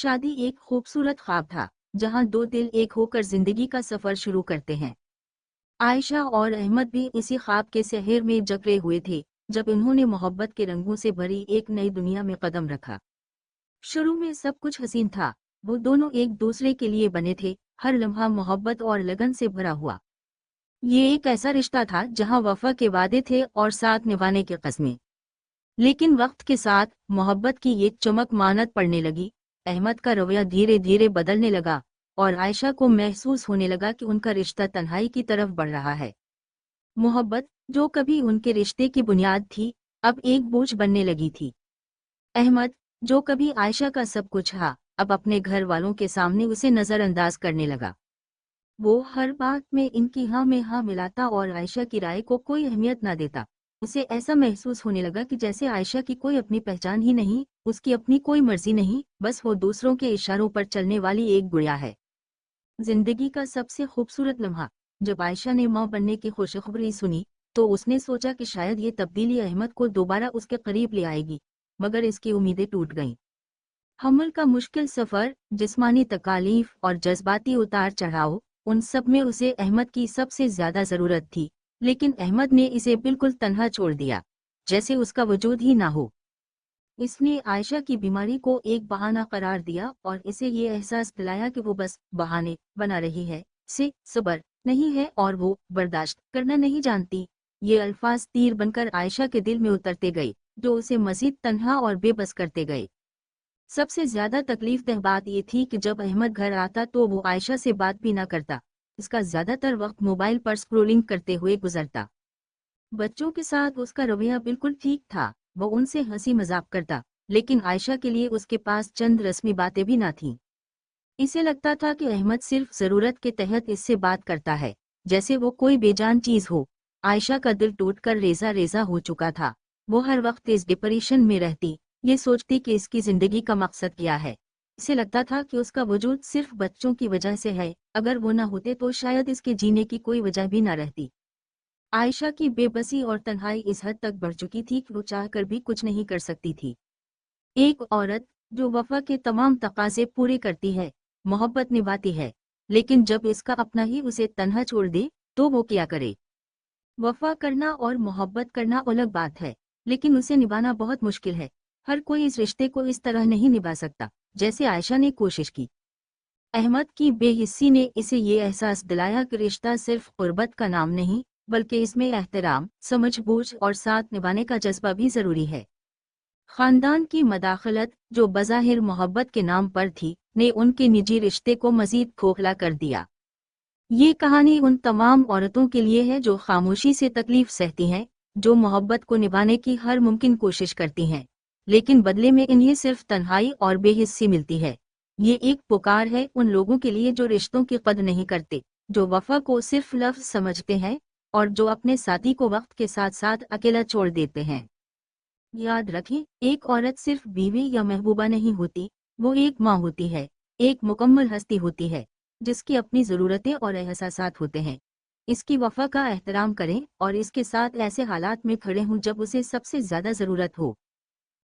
शादी एक खूबसूरत ख्वाब था, जहां दो दिल एक होकर जिंदगी का सफर शुरू करते हैं। आयशा और अहमद भी इसी ख्वाब के शहर में जकड़े हुए थे, जब उन्होंने मोहब्बत के रंगों से भरी एक नई दुनिया में कदम रखा। शुरू में सब कुछ हसीन था। वो दोनों एक दूसरे के लिए बने थे, हर लम्हा मोहब्बत और लगन से भरा हुआ। ये एक ऐसा रिश्ता था जहां वफा के वादे थे और साथ निभाने की कस्में। लेकिन वक्त के साथ मोहब्बत की ये चमक मानत पड़ने लगी। अहमद का रवैया धीरे धीरे बदलने लगा और आयशा को महसूस होने लगा कि उनका रिश्ता तन्हाई की तरफ बढ़ रहा है। मोहब्बत, जो कभी उनके रिश्ते की बुनियाद थी, अब एक बोझ बनने लगी थी। अहमद, जो कभी आयशा का सब कुछ था, अब अपने घर वालों के सामने उसे नजरअंदाज करने लगा। वो हर बात में इनकी हाँ में हाँ मिलाता और आयशा की राय को कोई अहमियत ना देता। उसे ऐसा महसूस होने लगा कि जैसे आयशा की कोई अपनी पहचान ही नहीं, उसकी अपनी कोई मर्जी नहीं, बस वो दूसरों के इशारों पर चलने वाली एक गुड़िया है। जिंदगी का सबसे खूबसूरत लम्हा। जब आयशा ने मां बनने की खुशखबरी सुनी, तो उसने सोचा कि शायद ये तब्दीली अहमद को दोबारा उसके करीब ले आएगी, मगर इसकी उम्मीदें टूट गईं। हमल का मुश्किल सफर, जिस्मानी तकालीफ और जज्बाती उतार चढ़ाव, उन सब में उसे अहमद की सबसे ज्यादा जरूरत थी। लेकिन अहमद ने इसे बिल्कुल तन्हा छोड़ दिया, जैसे उसका वजूद ही ना हो। इसने आयशा की बीमारी को एक बहाना करार दिया और इसे ये एहसास दिलाया कि वो बस बहाने बना रही है, से सब्र नहीं है और वो बर्दाश्त करना नहीं जानती। ये अल्फाज तीर बनकर आयशा के दिल में उतरते गए, जो उसे मजीद तन्हा और बेबस करते गए। सबसे ज्यादा तकलीफदेह बात ये थी कि जब अहमद घर आता तो वो आयशा से बात भी ना करता। इसका ज्यादातर वक्त मोबाइल पर स्क्रोलिंग करते हुए गुजरता। बच्चों के साथ उसका रवैया बिल्कुल ठीक था, वो उनसे हंसी मजाक करता, लेकिन आयशा के लिए उसके पास चंद रस्मी बातें भी ना थीं। इसे लगता था कि अहमद सिर्फ जरूरत के तहत इससे बात करता है, जैसे वो कोई बेजान चीज हो। आयशा का दिल टूटकर रेजा रेजा हो चुका था। वो हर वक्त इस डिप्रेशन में रहती, ये सोचती कि इसकी जिंदगी का मकसद क्या है। इसे लगता था कि उसका वजूद सिर्फ बच्चों की वजह से है, अगर वो ना होते तो शायद इसके जीने की कोई वजह भी ना रहती। आयशा की बेबसी और तन्हाई इस हद तक बढ़ चुकी थी कि वो चाहकर भी कुछ नहीं कर सकती थी। एक औरत, जो वफा के तमाम तकाजे पूरे करती है, मोहब्बत निभाती है, लेकिन जब इसका अपना ही उसे तन्हा छोड़ दे, तो वो क्या करे। वफा करना और मोहब्बत करना अलग बात है, लेकिन उसे निभाना बहुत मुश्किल है। हर कोई इस रिश्ते को इस तरह नहीं निभा सकता, जैसे आयशा ने कोशिश की। अहमद की बेहिस्सी ने इसे ये एहसास दिलाया कि रिश्ता सिर्फ कुर्बत का नाम नहीं, बल्कि इसमें एहतराम, समझबूझ और साथ निभाने का जज्बा भी जरूरी है। खानदान की मदाखलत, जो बज़ाहिर मोहब्बत के नाम पर थी, ने उनके निजी रिश्ते को मजीद खोखला कर दिया। ये कहानी उन तमाम औरतों के लिए है जो खामोशी से तकलीफ सहती हैं, जो मोहब्बत को निभाने की हर मुमकिन कोशिश करती हैं, लेकिन बदले में इन्हें सिर्फ तन्हाई और बेहिस्सी मिलती है। ये एक पुकार है उन लोगों के लिए जो रिश्तों की कद्र नहीं करते, जो वफा को सिर्फ लफ्ज समझते हैं और जो अपने साथी को वक्त के साथ साथ अकेला छोड़ देते हैं। याद रखें, एक औरत सिर्फ बीवी या महबूबा नहीं होती, वो एक माँ होती है, एक मुकम्मल हस्ती होती है, जिसकी अपनी ज़रूरतें और एहसासात होते हैं। इसकी वफा का एहतराम करें और इसके साथ ऐसे हालात में खड़े हों जब उसे सबसे ज़्यादा ज़रूरत हो।